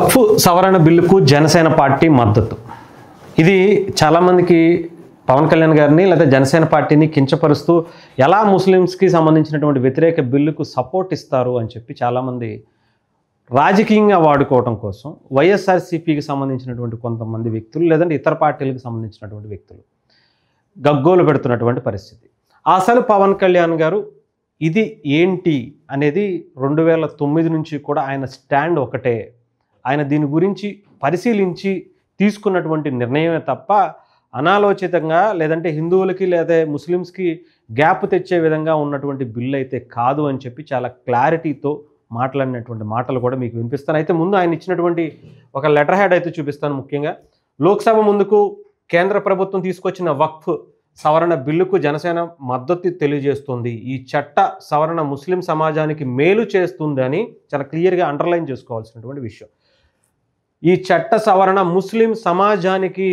వక్ఫ్ సవరణ బిల్లుకు జనసేన పార్టీ మద్దతు. ఇది చాలామందికి పవన్ కళ్యాణ్ గారిని లేదా జనసేన పార్టీని కించపరుస్తూ ఎలా ముస్లిమ్స్కి సంబంధించినటువంటి వ్యతిరేక బిల్లుకు సపోర్ట్ ఇస్తారు అని చెప్పి చాలామంది రాజకీయంగా వాడుకోవడం కోసం వైఎస్ఆర్సీపీకి సంబంధించినటువంటి కొంతమంది వ్యక్తులు లేదంటే ఇతర పార్టీలకు సంబంధించినటువంటి వ్యక్తులు గగ్గోలు పెడుతున్నటువంటి పరిస్థితి. అసలు పవన్ కళ్యాణ్ గారు ఇది ఏంటి అనేది 2009 నుంచి కూడా ఆయన స్టాండ్ ఒకటే. ఆయన దీని గురించి పరిశీలించి తీసుకున్నటువంటి నిర్ణయమే తప్ప అనాలోచితంగా లేదంటే హిందువులకి లేదా ముస్లిమ్స్కి గ్యాప్ తెచ్చే విధంగా ఉన్నటువంటి బిల్లు అయితే కాదు అని చెప్పి చాలా క్లారిటీతో మాట్లాడినటువంటి మాటలు కూడా మీకు వినిపిస్తాను. అయితే ముందు ఆయన ఇచ్చినటువంటి ఒక లెటర్ హెడ్ అయితే చూపిస్తాను. ముఖ్యంగా లోక్సభ ముందుకు కేంద్ర ప్రభుత్వం తీసుకొచ్చిన వక్ఫ్ సవరణ బిల్లుకు జనసేన మద్దతు తెలియజేస్తుంది. ఈ చట్ట సవరణ ముస్లిం సమాజానికి మేలు చేస్తుందని చాలా క్లియర్గా అండర్లైన్ చేసుకోవాల్సినటువంటి విషయం. ఈ చట్ట సవరణ ముస్లిం సమాజానికి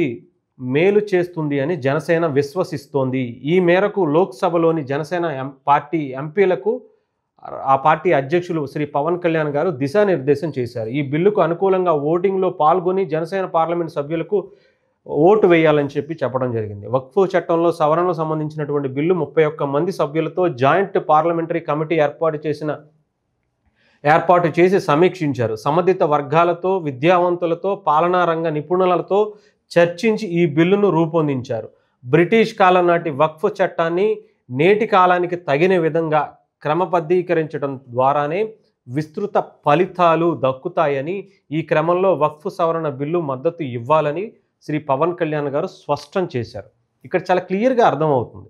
మేలు చేస్తుంది అని జనసేన విశ్వసిస్తోంది. ఈ మేరకు లోక్సభలోని జనసేన పార్టీ ఎంపీలకు ఆ పార్టీ అధ్యక్షులు శ్రీ పవన్ కళ్యాణ్ గారు దిశానిర్దేశం చేశారు. ఈ బిల్లుకు అనుకూలంగా ఓటింగ్లో పాల్గొని జనసేన పార్లమెంట్ సభ్యులకు ఓటు వేయాలని చెప్పడం జరిగింది. వక్ఫ్ చట్టంలో సవరణకు సంబంధించినటువంటి బిల్లు 31 మంది సభ్యులతో జాయింట్ పార్లమెంటరీ కమిటీ ఏర్పాటు చేసి సమీక్షించారు. సంబంధిత వర్గాలతో, విద్యావంతులతో, పాలనా రంగ నిపుణులతో చర్చించి ఈ బిల్లును రూపొందించారు. బ్రిటిష్ కాలం నాటి వక్ఫ్ చట్టాన్ని నేటి కాలానికి తగిన విధంగా క్రమబద్ధీకరించడం ద్వారానే విస్తృత ఫలితాలు దక్కుతాయని, ఈ క్రమంలో వక్ఫ్ సవరణ బిల్లు మద్దతు ఇవ్వాలని శ్రీ పవన్ కళ్యాణ్ గారు స్పష్టం చేశారు. ఇక్కడ చాలా క్లియర్గా అర్థమవుతుంది.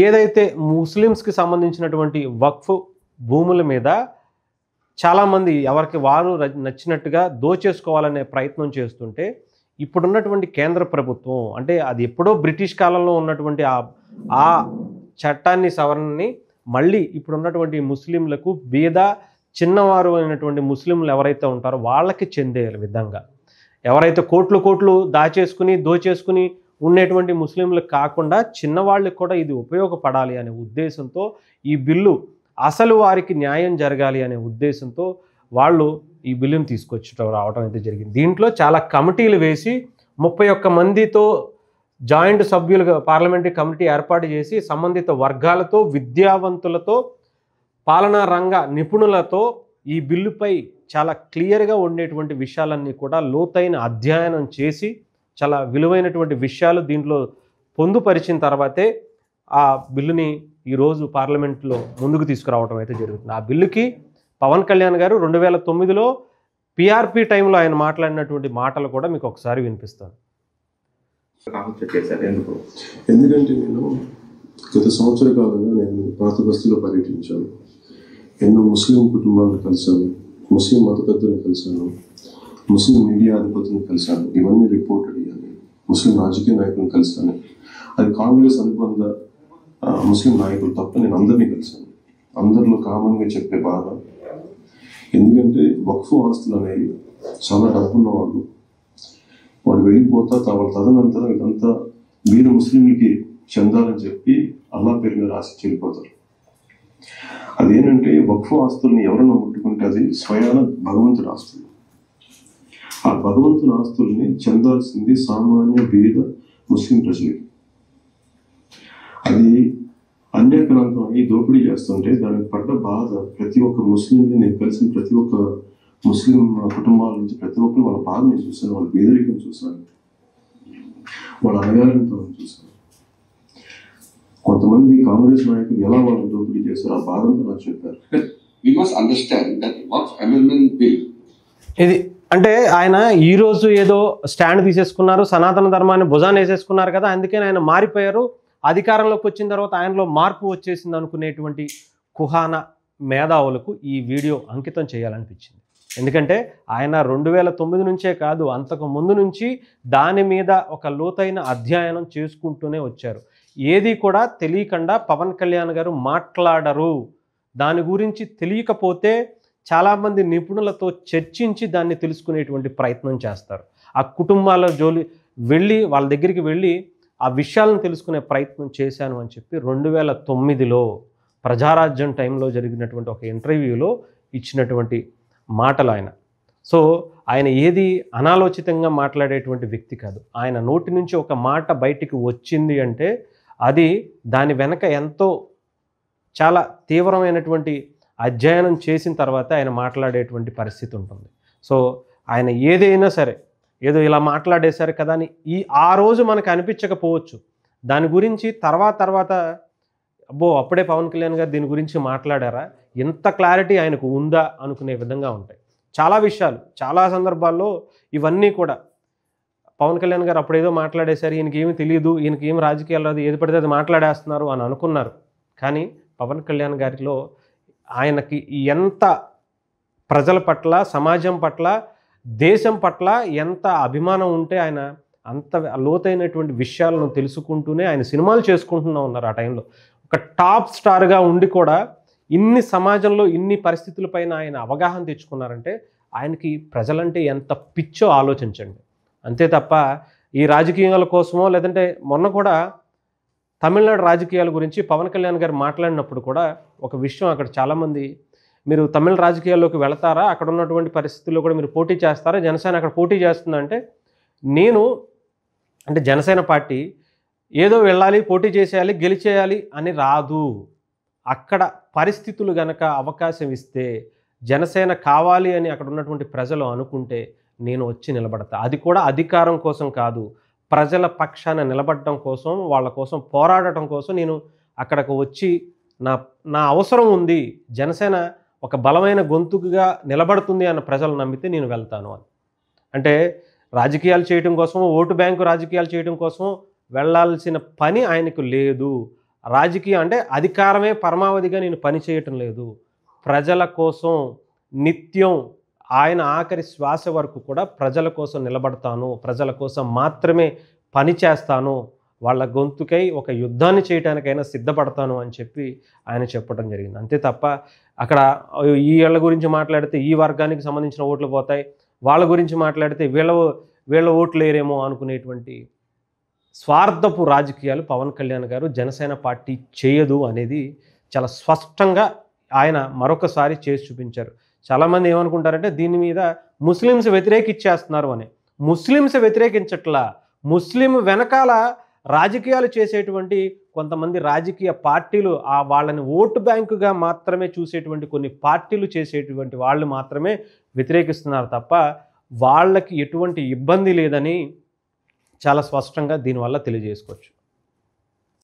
ఏదైతే ముస్లిమ్స్కి సంబంధించినటువంటి వక్ఫ్ భూముల మీద చాలామంది ఎవరికి వారు నచ్చినట్టుగా దోచేసుకోవాలనే ప్రయత్నం చేస్తుంటే ఇప్పుడున్నటువంటి కేంద్ర ప్రభుత్వం అంటే అది ఎప్పుడో బ్రిటిష్ కాలంలో ఉన్నటువంటి ఆ చట్టాన్ని సవరణని మళ్ళీ ఇప్పుడున్నటువంటి ముస్లింలకు బీద చిన్నవారు అయినటువంటి ముస్లింలు ఎవరైతే ఉంటారో వాళ్ళకి చెందే విధంగా ఎవరైతే కోట్లు దోచేసుకుని ఉండేటువంటి ముస్లింలకు కాకుండా చిన్నవాళ్ళకి కూడా ఇది ఉపయోగపడాలి అనే ఉద్దేశంతో ఈ బిల్లు అసలు వారికి న్యాయం జరగాలి అనే ఉద్దేశంతో వాళ్ళు ఈ బిల్లును రావడం అయితే జరిగింది. దీంట్లో చాలా కమిటీలు వేసి 31 మందితో జాయింట్ సభ్యులుగా పార్లమెంటరీ కమిటీ ఏర్పాటు చేసి సంబంధిత వర్గాలతో, విద్యావంతులతో, పాలనా రంగ నిపుణులతో ఈ బిల్లుపై చాలా క్లియర్గా ఉండేటువంటి విషయాలన్నీ కూడా లోతైన అధ్యయనం చేసి చాలా విలువైనటువంటి విషయాలు దీంట్లో పొందుపరిచిన తర్వాతే ఆ బిల్లుని ఈరోజు పార్లమెంట్లో ముందుకు తీసుకురావడం అయితే జరుగుతుంది. ఆ బిల్లుకి పవన్ కళ్యాణ్ గారు 2009లో పిఆర్పి టైంలో ఆయన మాట్లాడినటువంటి మాటలు కూడా మీకు ఒకసారి వినిపిస్తాను. ఎందుకంటే నేను గత సంవత్సర కాలంగా నేను పాత బస్తీలో పర్యటించాను. ఎన్నో ముస్లిం కుటుంబాలను కలిశాను, ముస్లిం మత పెద్దలను కలిశాను, ముస్లిం మీడియా అధిపతులను కలిశాను. ఇవన్నీ రిపోర్టెడ్ అయ్యాను. ముస్లిం రాజకీయ నాయకులను కలిశాను. అది కాంగ్రెస్ అనుబంధ ముస్లిం నాయకులు తప్ప నేను అందరినీ కలిశాను. అందరిలో కామన్గా చెప్పే బాధ, ఎందుకంటే వక్ఫ్ ఆస్తులు అనేవి చాలా డబ్బున్న వాళ్ళు వెళ్ళిపోతా వాళ్ళ తదనంతరం ఇదంతా మీరు ముస్లింలకి చెందాలని చెప్పి అల్లా పేరు మీద రాసి చెల్లిపోతారు. అదేంటంటే వక్ఫ్ ఆస్తుల్ని ఎవరైనా ముట్టుకుంటే అది స్వయాన భగవంతుడి ఆస్తులు. ఆ భగవంతుని ఆస్తుల్ని చెందాల్సింది సామాన్య బీద ముస్లిం ప్రజలకి. అది అన్యాక్రాంతం అయ్యి దోపిడీ చేస్తుంటే దానికి పడ్డ బాధ ప్రతి ఒక్క ముస్లింని నేను కలిసిన ప్రతి ఒక్క ముస్లిం కుటుంబాల నుంచి ప్రతి ఒక్కరు వాళ్ళ బాధని చూశాను, వాళ్ళ బీదరికం చూశాను, వాళ్ళ అణగారితో చూశాను. కొంతమంది కాంగ్రెస్ నాయకులు ఎలా వాళ్ళని దోపిడీ చేశారు ఆ బాధంతో నాకు చెప్పారు. ఇది అంటే ఆయన ఈరోజు ఏదో స్టాండ్ తీసేసుకున్నారు, సనాతన ధర్మాన్ని భుజాన్ని వేసేసుకున్నారు కదా, అందుకని ఆయన మారిపోయారు. అధికారంలోకి వచ్చిన తర్వాత ఆయనలో మార్పు వచ్చేసింది అనుకునేటువంటి కుహాన మేధావులకు ఈ వీడియో అంకితం చేయాలనిపించింది. ఎందుకంటే ఆయన 2009 నుంచే కాదు, అంతకు ముందు నుంచి దాని మీద ఒక లోతైన అధ్యయనం చేసుకుంటూనే వచ్చారు. ఏది కూడా తెలియకుండా పవన్ కళ్యాణ్ గారు మాట్లాడరు. దాని గురించి తెలియకపోతే చాలామంది నిపుణులతో చర్చించి దాన్ని తెలుసుకునేటువంటి ప్రయత్నం చేస్తారు. ఆ కుటుంబాల వాళ్ళ దగ్గరికి వెళ్ళి ఆ విషయాలను తెలుసుకునే ప్రయత్నం చేశాను అని చెప్పి 2009లో ప్రజారాజ్యం టైంలో జరిగినటువంటి ఒక ఇంటర్వ్యూలో ఇచ్చినటువంటి మాటలు ఆయన. సో ఆయన ఏది అనాలోచితంగా మాట్లాడేటువంటి వ్యక్తి కాదు. ఆయన నోటి నుంచి ఒక మాట బయటికి వచ్చింది అంటే అది దాని వెనక ఎంతో చాలా తీవ్రమైనటువంటి అధ్యయనం చేసిన తర్వాత ఆయన మాట్లాడేటువంటి పరిస్థితి ఉంటుంది. సో ఆయన ఏదైనా సరే ఏదో ఇలా మాట్లాడేశారు కదా అని ఆ రోజు మనకు అనిపించకపోవచ్చు. దాని గురించి తర్వాత అబ్బో అప్పుడే పవన్ కళ్యాణ్ గారు దీని గురించి మాట్లాడారా, ఇంత క్లారిటీ ఆయనకు ఉందా అనుకునే విధంగా ఉంటాయి చాలా విషయాలు. చాలా సందర్భాల్లో ఇవన్నీ కూడా పవన్ కళ్యాణ్ గారు అప్పుడేదో మాట్లాడేశారు, ఈయనకేమీ తెలియదు, ఈయనకేమి రాజకీయాలు రాదు, ఏది పడితే అది మాట్లాడేస్తున్నారు అని అనుకున్నారు. కానీ పవన్ కళ్యాణ్ గారిలో ఆయనకి ఎంత ప్రజల పట్ల, సమాజం పట్ల, దేశం పట్ల ఎంత అభిమానం ఉంటే ఆయన అంత లోతైనటువంటి విషయాలను తెలుసుకుంటూనే ఆయన సినిమాలు చేసుకుంటూనే ఉన్నారు. ఆ టైంలో ఒక టాప్ స్టార్గా ఉండి కూడా ఇన్ని సమాజంలో ఇన్ని పరిస్థితులపైన ఆయన అవగాహన తెచ్చుకున్నారంటే ఆయనకి ప్రజలంటే ఎంత పిచ్చో ఆలోచించండి. అంతే తప్ప ఈ రాజకీయాల కోసమో లేదంటే మొన్న కూడా తమిళనాడు రాజకీయాల గురించి పవన్ కళ్యాణ్ గారు మాట్లాడినప్పుడు కూడా ఒక విషయం అక్కడ చాలామంది మీరు తమిళ రాజకీయాల్లోకి వెళతారా, అక్కడ ఉన్నటువంటి పరిస్థితుల్లో కూడా మీరు పోటీ చేస్తారా, జనసేన అక్కడ పోటీ చేస్తుందంటే నేను అంటే జనసేన పార్టీ ఏదో వెళ్ళాలి, పోటీ చేసేయాలి, గెలిచేయాలి అని రాదు. అక్కడ పరిస్థితులు గనక అవకాశం ఇస్తే జనసేన కావాలి అని అక్కడ ఉన్నటువంటి ప్రజలు అనుకుంటే నేను వచ్చి నిలబడతా. అది కూడా అధికారం కోసం కాదు, ప్రజల పక్షాన నిలబడటం కోసం, వాళ్ళ కోసం పోరాడటం కోసం నేను అక్కడికి వచ్చి నా అవసరం ఉంది, జనసేన ఒక బలమైన గొంతుకుగా నిలబడుతుంది అన్న ప్రజలు నమ్మితే నేను వెళ్తాను అని. అంటే రాజకీయాలు చేయడం కోసం, ఓటు బ్యాంకు రాజకీయాలు చేయడం కోసం వెళ్ళాల్సిన పని ఆయనకు లేదు. రాజకీయం అంటే అధికారమే పరమావధిగా నేను పని చేయటం లేదు, ప్రజల కోసం నిత్యం ఆయన ఆఖరి శ్వాస వరకు కూడా ప్రజల కోసం నిలబడతాను, ప్రజల కోసం మాత్రమే పని చేస్తాను, వాళ్ళ గొంతుకై ఒక యుద్ధాన్ని చేయడానికైనా సిద్ధపడతాను అని చెప్పి ఆయన చెప్పడం జరిగింది. అంతే తప్ప అక్కడ వీళ్ళ గురించి మాట్లాడితే ఈ వర్గానికి సంబంధించిన ఓట్లు పోతాయి, వాళ్ళ గురించి మాట్లాడితే వీళ్ళ ఓట్లు లేరేమో అనుకునేటువంటి స్వార్థపు రాజకీయాలు పవన్ కళ్యాణ్ గారు జనసేన పార్టీ చేయదు అనేది చాలా స్పష్టంగా ఆయన మరొకసారి చేసి చూపించారు. చాలామంది ఏమనుకుంటారంటే దీని మీద ముస్లిమ్స్ వ్యతిరేకించేస్తున్నారు అని. ముస్లిమ్స్ వ్యతిరేకించట్లా, ముస్లిం వెనకాల రాజకీయాలు చేసేటువంటి కొంతమంది రాజకీయ పార్టీలు, వాళ్ళని ఓటు బ్యాంకుగా మాత్రమే చూసేటువంటి కొన్ని పార్టీలు చేసేటువంటి వాళ్ళు మాత్రమే వ్యతిరేకిస్తున్నారు తప్ప వాళ్ళకి ఎటువంటి ఇబ్బంది లేదని చాలా స్పష్టంగా దీనివల్ల తెలియజేసుకోవచ్చు.